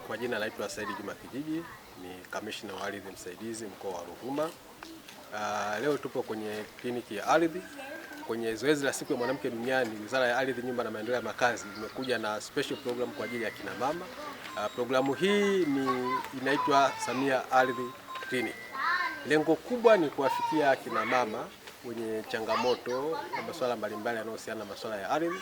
Kwa jina naitwa Said Juma Kijiji, ni kamishna wa ardhi msaidizi mkoa wa Ruvuma. Leo tupo kwenye kliniki ya ardhi. Kwenye zoezi la siku ya mwanamke duniani, Wizara ya Ardhi, Nyumba na Maendeleo ya Makazi imekuja na special program kwa ajili ya kina mama. Programu hii inaitwa Samia Ardhi Clinic. Lengo kubwa ni kuwafikia kina mama wenye changamoto na masuala mbalimbali yanayohusiana na masuala ya ardhi,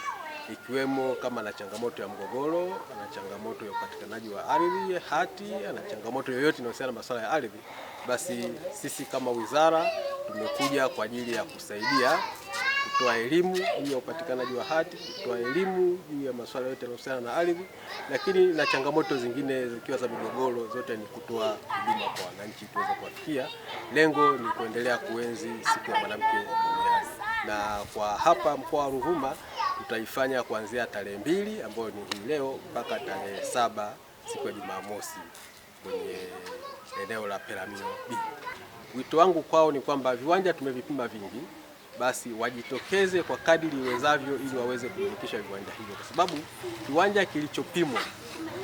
ikiwemo kama na changamoto ya mgogoro, na changamoto ya upatikanaji wa ardhi, hati, na changamoto yoyote inayohusiana na masuala ya ardhi. Basi sisi kama wizara tumekuja kwa ajili ya kusaidia kutoa elimu juu ya upatikanaji wa hati, kutoa elimu juu ya masuala yote yanayohusiana na ardhi, lakini na changamoto zingine zikiwa za migogoro, zote ni kutoa huduma kwa wananchi tuweze kuwafikia. Lengo ni kuendelea kuenzi siku ya mwanamke duniani, na kwa hapa mkoa wa Ruvuma tutaifanya kuanzia tarehe 2 ambayo ni hii leo mpaka tarehe 7 siku ya Jumamosi kwenye eneo la Peramiho B. Wito wangu kwao ni kwamba viwanja tumevipima vingi, basi wajitokeze kwa kadiri iwezavyo ili waweze kumilikisha viwanja hivyo, kwa sababu kiwanja kilichopimwa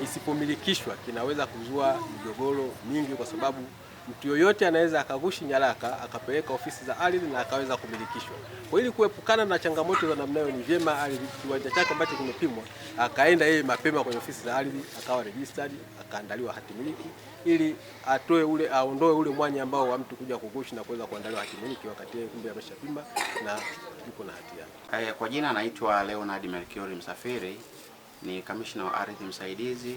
kisipomilikishwa kinaweza kuzua migogoro mingi, kwa sababu mtu yoyote anaweza akagushi nyaraka akapeleka ofisi za ardhi na akaweza kumilikishwa. Kwa ili kuepukana na changamoto za namna hiyo, ni vyema kiwanja chake ambacho kimepimwa akaenda yeye mapema kwenye ofisi za ardhi, akawa registered, akaandaliwa hati miliki, ili aondoe ule mwanya ambao wa mtu kuja kugushi na kuweza kuandaliwa hati miliki wakati yeye kumbe ameshapima na yuko na hati yake. Kwa jina naitwa Leonard Melchior Msafiri, ni kamishna wa ardhi msaidizi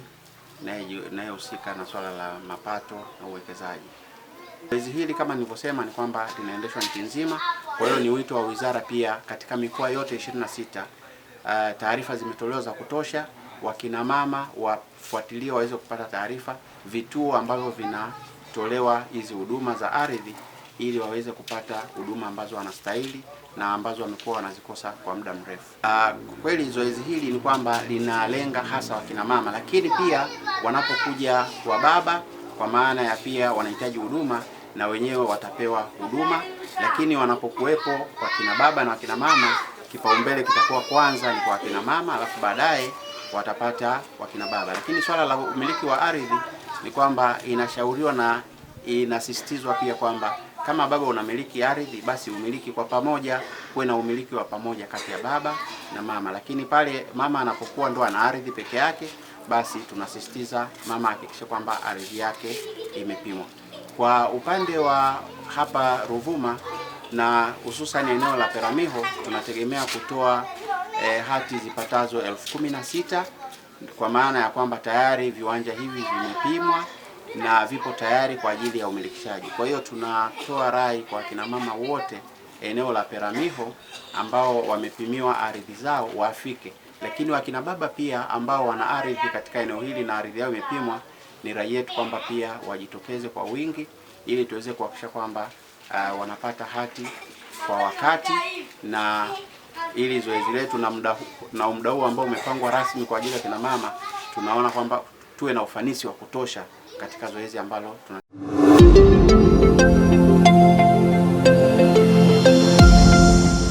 nayehusika na swala la mapato na uwekezaji. Zoezi hili kama nilivyosema ni kwamba linaendeshwa nchi nzima. Kwa hiyo ni wito wa wizara pia katika mikoa yote 26. Taarifa zimetolewa za kutosha, wakina mama wafuatilie waweze kupata taarifa, vituo ambavyo vinatolewa hizi huduma za ardhi ili waweze kupata huduma ambazo wanastahili na ambazo wamekuwa wanazikosa kwa muda mrefu. Kwa kweli zoezi hili ni kwamba linalenga hasa wakina mama, lakini pia wanapokuja wa baba, kwa maana ya pia wanahitaji huduma na wenyewe watapewa huduma, lakini wanapokuwepo wakina baba na wakina mama, kipaumbele kitakuwa kwanza ni kwa wakina mama, alafu baadaye watapata wakina baba. Lakini swala la umiliki wa ardhi ni kwamba inashauriwa na inasisitizwa pia kwamba kama baba unamiliki ardhi, basi umiliki kwa pamoja, kuwe na umiliki wa pamoja kati ya baba na mama. Lakini pale mama anapokuwa ndo ana ardhi peke yake, basi tunasisitiza mama hakikisha kwamba ardhi yake imepimwa. Kwa upande wa hapa Ruvuma na hususan eneo la Peramiho, tunategemea kutoa hati zipatazo 16,000, kwa maana ya kwamba tayari viwanja hivi vimepimwa na vipo tayari kwa ajili ya umilikishaji. Kwa hiyo tunatoa rai kwa kina mama wote eneo la Peramiho ambao wamepimiwa ardhi zao wafike, lakini wakina baba pia ambao wana ardhi katika eneo hili na ardhi yao imepimwa, ni rai yetu kwamba pia wajitokeze kwa wingi ili tuweze kuhakikisha kwamba wanapata hati kwa wakati, na ili zoezi letu na muda huu ambao umepangwa rasmi kwa ajili ya kina mama, tunaona kwamba tuwe na ufanisi wa kutosha katika zoezi ambalo